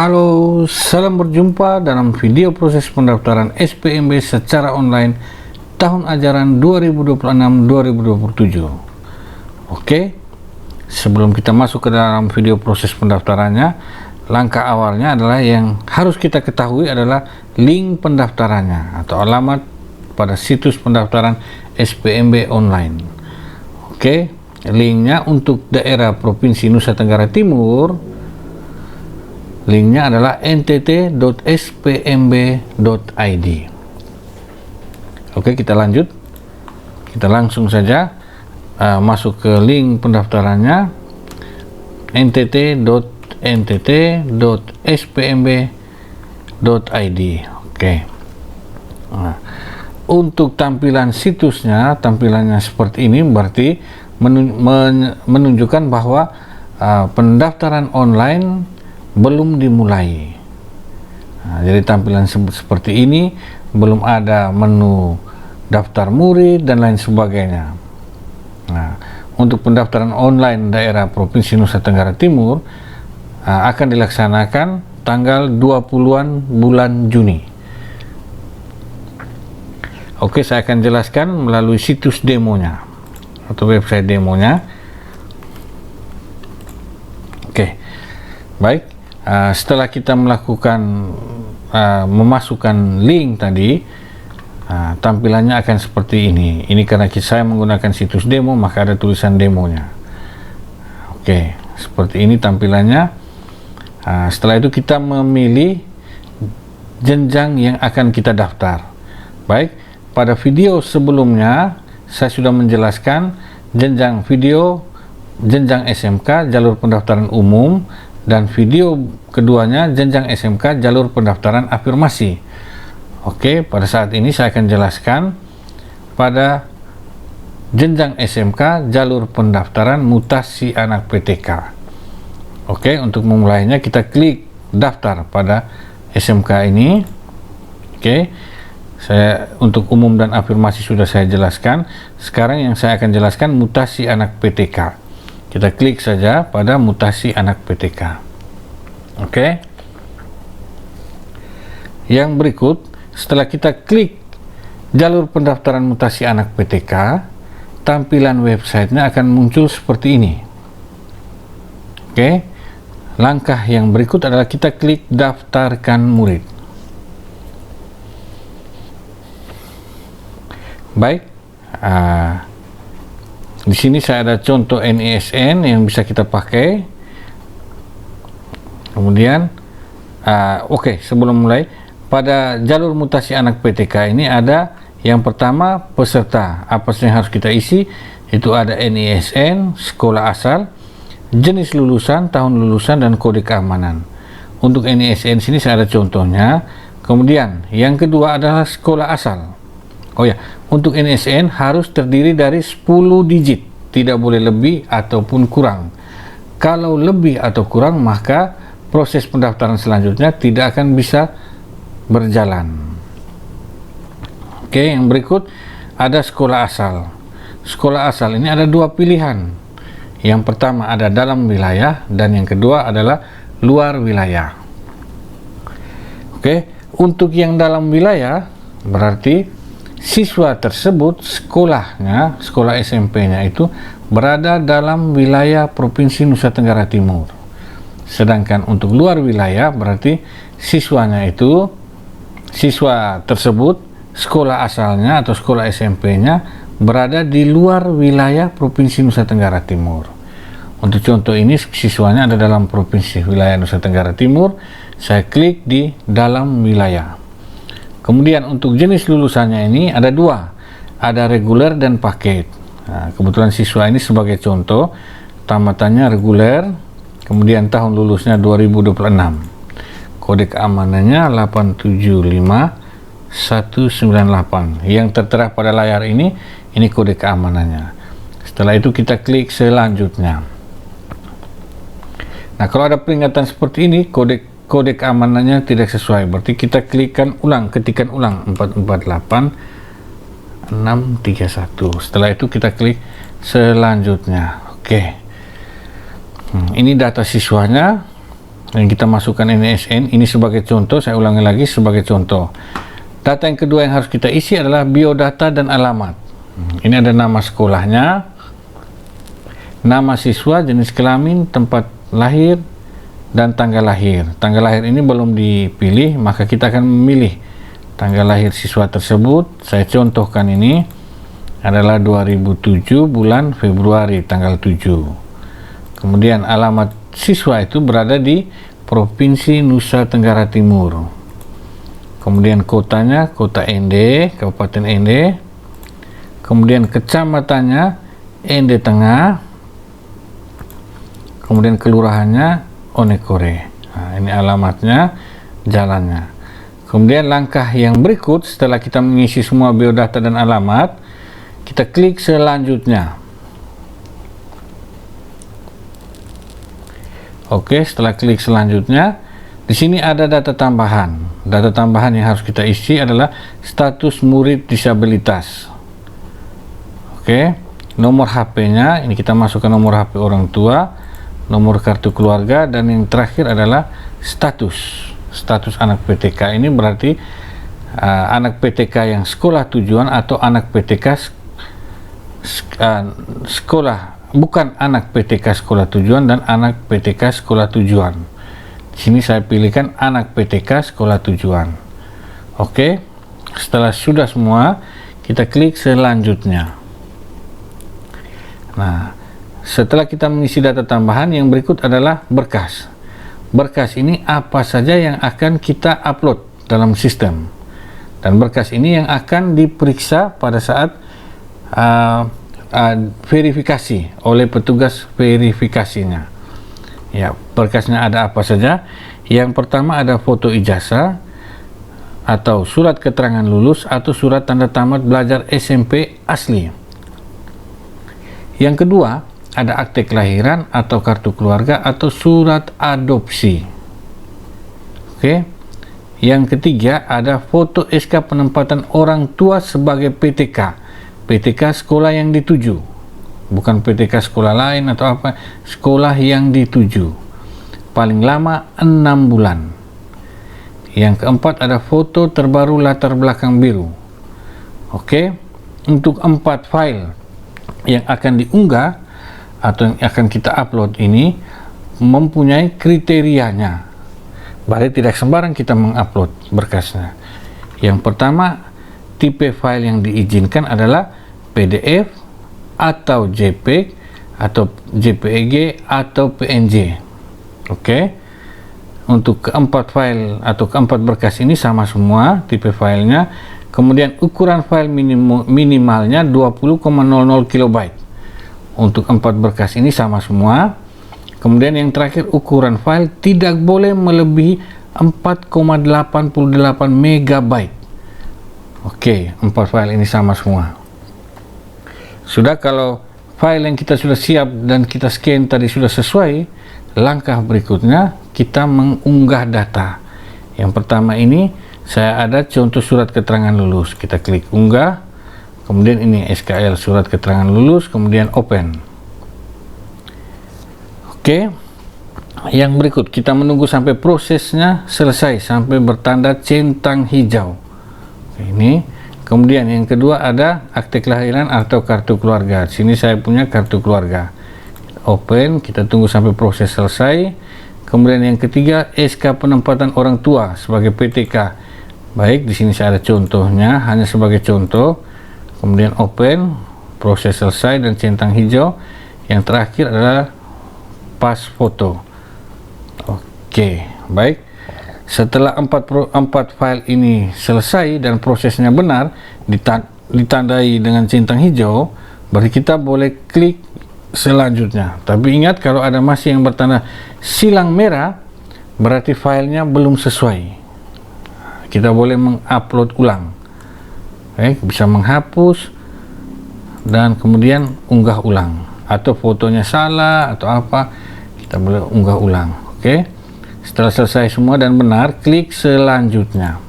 Halo, salam berjumpa dalam video proses pendaftaran SPMB secara online tahun ajaran 2026-2027. Oke, sebelum kita masuk ke dalam video proses pendaftarannya, langkah awalnya adalah yang harus kita ketahui adalah link pendaftarannya atau alamat pada situs pendaftaran SPMB online. Oke, linknya untuk daerah Provinsi Nusa Tenggara Timur, linknya adalah ntt.spmb.id. Oke, kita lanjut. Kita langsung saja masuk ke link pendaftarannya ntt.spmb.id. Oke. Nah, untuk tampilan situsnya, tampilannya seperti ini, berarti menunjukkan bahwa pendaftaran online belum dimulai. Nah, jadi tampilan seperti ini, belum ada menu daftar murid dan lain sebagainya. Nah, untuk pendaftaran online daerah Provinsi Nusa Tenggara Timur akan dilaksanakan tanggal 20-an bulan Juni. Oke, saya akan jelaskan melalui situs demonya atau website demonya. Oke, baik. Setelah kita melakukan memasukkan link tadi, tampilannya akan seperti ini. Ini karena saya menggunakan situs demo, maka ada tulisan demonya. Oke, seperti ini tampilannya. Setelah itu kita memilih jenjang yang akan kita daftar. Baik, pada video sebelumnya saya sudah menjelaskan jenjang video, jenjang SMK, jalur pendaftaran umum, dan video keduanya jenjang SMK jalur pendaftaran afirmasi. Oke, pada saat ini saya akan jelaskan pada jenjang SMK jalur pendaftaran mutasi anak PTK. Oke, untuk memulainya kita klik daftar pada SMK ini. Oke, saya untuk umum dan afirmasi sudah saya jelaskan. Sekarang yang saya akan jelaskan mutasi anak PTK. Kita klik saja pada mutasi anak PTK. Oke. Yang berikut, setelah kita klik jalur pendaftaran mutasi anak PTK, tampilan websitenya akan muncul seperti ini. Oke. Langkah yang berikut adalah kita klik daftarkan murid. Baik. Di sini saya ada contoh NISN yang bisa kita pakai. Kemudian, oke, sebelum mulai, pada jalur mutasi anak PTK ini ada yang pertama peserta. Apa sih yang harus kita isi? Itu ada NISN, sekolah asal, jenis lulusan, tahun lulusan, dan kode keamanan. Untuk NISN sini saya ada contohnya. Kemudian, yang kedua adalah sekolah asal. Oh ya, untuk NISN harus terdiri dari 10 digit, tidak boleh lebih ataupun kurang. Kalau lebih atau kurang, maka proses pendaftaran selanjutnya tidak akan bisa berjalan. Oke, yang berikut ada sekolah asal. Sekolah asal ini ada dua pilihan. Yang pertama ada dalam wilayah dan yang kedua adalah luar wilayah. Oke, untuk yang dalam wilayah berarti siswa tersebut sekolahnya, sekolah SMP-nya itu berada dalam wilayah Provinsi Nusa Tenggara Timur. Sedangkan untuk luar wilayah berarti siswa tersebut sekolah asalnya atau sekolah SMP-nya berada di luar wilayah Provinsi Nusa Tenggara Timur. Untuk contoh ini siswanya ada dalam Provinsi wilayah Nusa Tenggara Timur, saya klik di dalam wilayah. Kemudian untuk jenis lulusannya ini ada dua, ada reguler dan paket. Nah, kebetulan siswa ini sebagai contoh, tamatannya reguler, kemudian tahun lulusnya 2026. Kode keamanannya 875198. Yang tertera pada layar ini kode keamanannya. Setelah itu kita klik selanjutnya. Nah, kalau ada peringatan seperti ini, kode keamanannya tidak sesuai, berarti kita klikkan ulang, ketikan ulang 448631. Setelah itu kita klik selanjutnya. Oke. Ini data siswanya. dan kita masukkan NSN. Ini sebagai contoh, saya ulangi lagi sebagai contoh. Data yang kedua yang harus kita isi adalah biodata dan alamat. Ini ada nama sekolahnya, nama siswa, jenis kelamin, tempat lahir, dan tanggal lahir. Tanggal lahir ini belum dipilih, maka kita akan memilih tanggal lahir siswa tersebut. Saya contohkan ini adalah 2007 bulan Februari tanggal 7. Kemudian alamat siswa itu berada di Provinsi Nusa Tenggara Timur. Kemudian kotanya kota Ende, Kabupaten Ende. Kemudian kecamatannya Ende Tengah. Kemudian kelurahannya Onekore. Nah, ini alamatnya, jalannya. Kemudian langkah yang berikut setelah kita mengisi semua biodata dan alamat, kita klik selanjutnya. Oke, setelah klik selanjutnya, di sini ada data tambahan. Data tambahan yang harus kita isi adalah status murid disabilitas. Oke, nomor HP-nya, ini kita masukkan nomor HP orang tua, nomor kartu keluarga, dan yang terakhir adalah status anak PTK. Ini berarti anak PTK yang sekolah tujuan atau anak PTK sekolah, bukan anak PTK sekolah tujuan dan anak PTK sekolah tujuan. Di sini saya pilihkan anak PTK sekolah tujuan. Oke, setelah sudah semua, kita klik selanjutnya. Nah, setelah kita mengisi data tambahan, yang berikut adalah berkas. Berkas ini apa saja yang akan kita upload dalam sistem, dan berkas ini yang akan diperiksa pada saat verifikasi oleh petugas verifikasinya. Ya, berkasnya ada apa saja? Yang pertama ada foto ijazah atau surat keterangan lulus atau surat tanda tamat belajar SMP asli. Yang kedua ada akte kelahiran atau kartu keluarga atau surat adopsi. Oke. Yang ketiga ada foto SK penempatan orang tua sebagai PTK. PTK sekolah yang dituju, bukan PTK sekolah lain atau apa, sekolah yang dituju, paling lama 6 bulan. Yang keempat ada foto terbaru latar belakang biru. Oke, untuk 4 file yang akan diunggah atau yang akan kita upload ini mempunyai kriterianya, berarti tidak sembarang kita mengupload berkasnya. Yang pertama, tipe file yang diizinkan adalah PDF atau JPEG atau JPEG atau PNG. Oke. Untuk keempat file atau keempat berkas ini sama semua tipe filenya. Kemudian ukuran file minimalnya 20,00 KB. Untuk 4 berkas ini sama semua. Kemudian yang terakhir, ukuran file tidak boleh melebihi 4,88 MB. Oke, 4 file ini sama semua. Sudah, kalau file yang kita sudah siap dan kita scan tadi sudah sesuai, langkah berikutnya kita mengunggah data. Yang pertama ini saya ada contoh surat keterangan lulus, kita klik unggah. Kemudian ini SKL surat keterangan lulus, kemudian open. Oke, yang berikut kita menunggu sampai prosesnya selesai, sampai bertanda centang hijau. Ini. Kemudian yang kedua ada akte kelahiran atau kartu keluarga. Di sini saya punya kartu keluarga. Open, kita tunggu sampai proses selesai. Kemudian yang ketiga SK penempatan orang tua sebagai PTK. Baik, di sini saya ada contohnya, hanya sebagai contoh. Kemudian open, proses selesai dan centang hijau. Yang terakhir adalah pas foto. Oke, baik. Setelah 4 file ini selesai dan prosesnya benar, ditandai dengan centang hijau, berarti kita boleh klik selanjutnya. Tapi ingat, kalau ada masih yang bertanda silang merah, berarti filenya belum sesuai. Kita boleh mengupload ulang. Bisa menghapus dan kemudian unggah ulang. Atau fotonya salah atau apa, kita boleh unggah ulang. Oke. Setelah selesai semua dan benar, klik selanjutnya.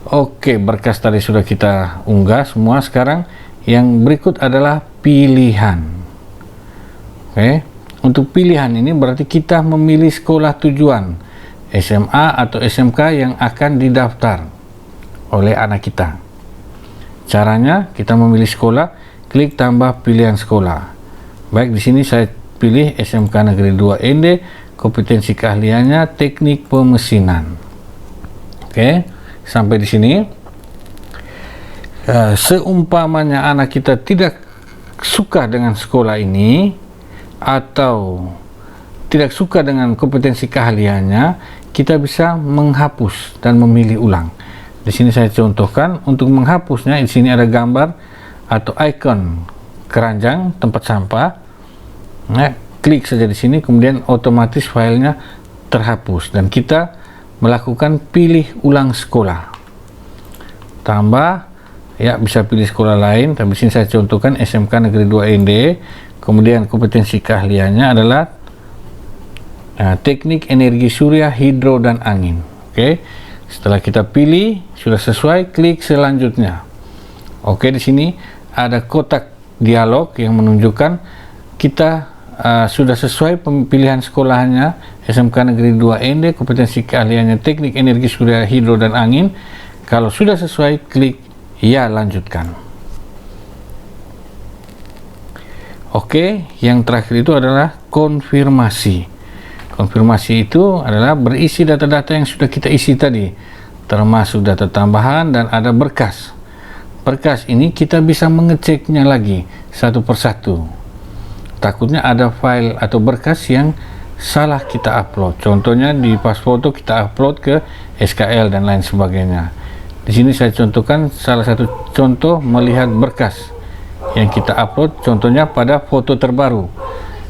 Oke, berkas tadi sudah kita unggah semua. Sekarang yang berikut adalah pilihan. Oke, untuk pilihan ini berarti kita memilih sekolah tujuan SMA atau SMK yang akan didaftar oleh anak kita. Caranya kita memilih sekolah, klik tambah pilihan sekolah. Baik, di sini saya pilih SMK Negeri 2 ND, kompetensi keahliannya teknik pemesinan. Oke, sampai di sini. Seumpamanya anak kita tidak suka dengan sekolah ini atau tidak suka dengan kompetensi keahliannya, kita bisa menghapus dan memilih ulang. Di sini saya contohkan untuk menghapusnya. Di sini ada gambar atau ikon keranjang tempat sampah. Nah, klik saja di sini, kemudian otomatis filenya terhapus dan kita melakukan pilih ulang sekolah. Tambah, ya bisa pilih sekolah lain, tapi sini saya contohkan SMK Negeri 2 ND, kemudian kompetensi keahliannya adalah teknik energi surya, hidro, dan angin. Oke, setelah kita pilih sudah sesuai, klik selanjutnya. Oke, di sini ada kotak dialog yang menunjukkan kita sudah sesuai pemilihan sekolahnya SMK Negeri 2 ND, kompetensi keahliannya teknik energi surya, hidro, dan angin. Kalau sudah sesuai, klik ya, lanjutkan. Oke, yang terakhir itu adalah konfirmasi. Konfirmasi itu adalah berisi data-data yang sudah kita isi tadi, termasuk data tambahan dan ada berkas. Berkas ini kita bisa mengeceknya lagi satu persatu. Takutnya ada file atau berkas yang salah kita upload. Contohnya di pas foto kita upload ke SKL dan lain sebagainya. Di sini saya contohkan salah satu contoh melihat berkas yang kita upload, contohnya pada foto terbaru.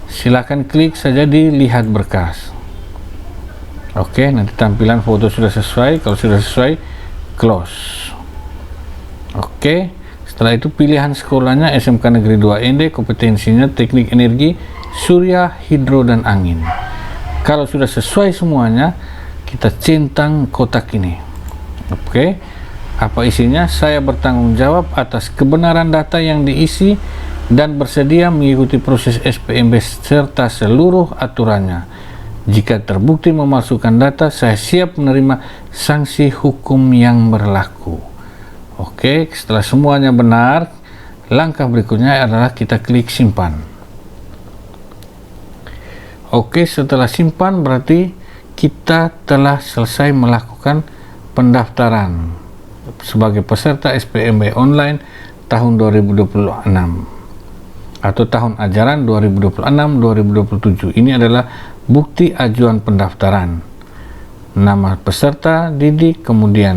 Silakan klik saja di lihat berkas. Oke, nanti tampilan foto sudah sesuai. Kalau sudah sesuai, close. Oke, setelah itu pilihan sekolahnya SMK Negeri 2 ND, kompetensinya teknik energi surya, hidro, dan angin. Kalau sudah sesuai semuanya, kita centang kotak ini. Oke, apa isinya? Saya bertanggung jawab atas kebenaran data yang diisi dan bersedia mengikuti proses SPMB serta seluruh aturannya. Jika terbukti memalsukan data, saya siap menerima sanksi hukum yang berlaku. Oke, setelah semuanya benar, langkah berikutnya adalah kita klik simpan. Oke, setelah simpan berarti kita telah selesai melakukan pendaftaran sebagai peserta SPMB online tahun 2026 atau tahun ajaran 2026-2027. Ini adalah bukti ajuan pendaftaran, nama peserta didik, kemudian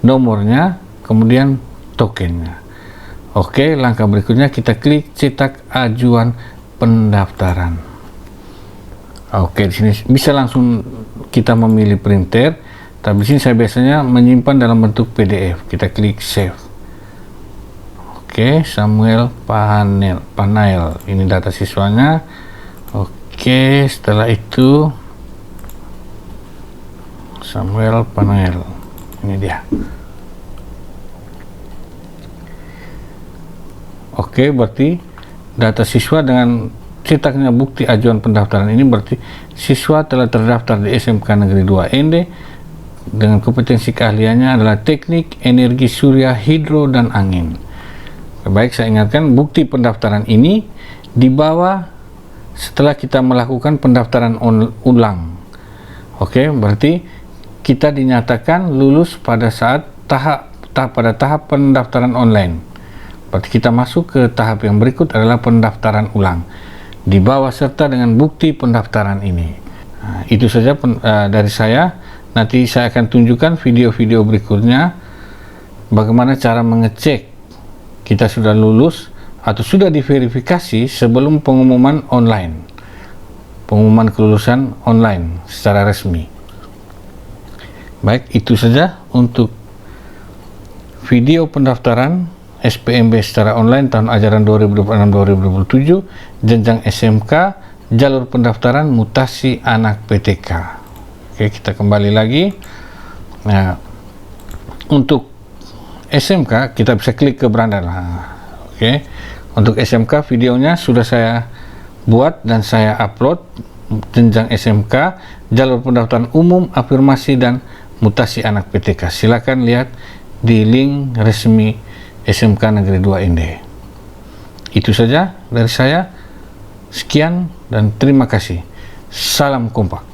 nomornya, kemudian tokennya. Oke, langkah berikutnya kita klik cetak ajuan pendaftaran. Oke, di sini bisa langsung kita memilih printer. Tapi di sini saya biasanya menyimpan dalam bentuk PDF. Kita klik save. Oke, Samuel Panael. Ini data siswanya. Oke, setelah itu Samuel Panael. Ini dia. Oke, berarti data siswa dengan cetaknya bukti ajuan pendaftaran ini berarti siswa telah terdaftar di SMK Negeri 2 ND dengan kompetensi keahliannya adalah teknik energi surya, hidro, dan angin. Baik, saya ingatkan bukti pendaftaran ini dibawa setelah kita melakukan pendaftaran ulang. Oke, berarti kita dinyatakan lulus pada saat pada tahap pendaftaran online. Berarti kita masuk ke tahap yang berikut adalah pendaftaran ulang. Dibawa serta dengan bukti pendaftaran ini. Nah, itu saja dari saya. Nanti saya akan tunjukkan video-video berikutnya bagaimana cara mengecek kita sudah lulus atau sudah diverifikasi sebelum pengumuman online, pengumuman kelulusan online secara resmi. Baik, itu saja untuk video pendaftaran SPMB secara online tahun ajaran 2026-2027 jenjang SMK, jalur pendaftaran mutasi anak PTK. Oke, kita kembali lagi. Nah, untuk SMK kita bisa klik ke beranda. Oke, untuk SMK videonya sudah saya buat dan saya upload jenjang SMK, jalur pendaftaran umum, afirmasi dan mutasi anak PTK. Silakan lihat di link resmi SMK Negeri 2 Ende. Itu saja dari saya. Sekian dan terima kasih. Salam kompak.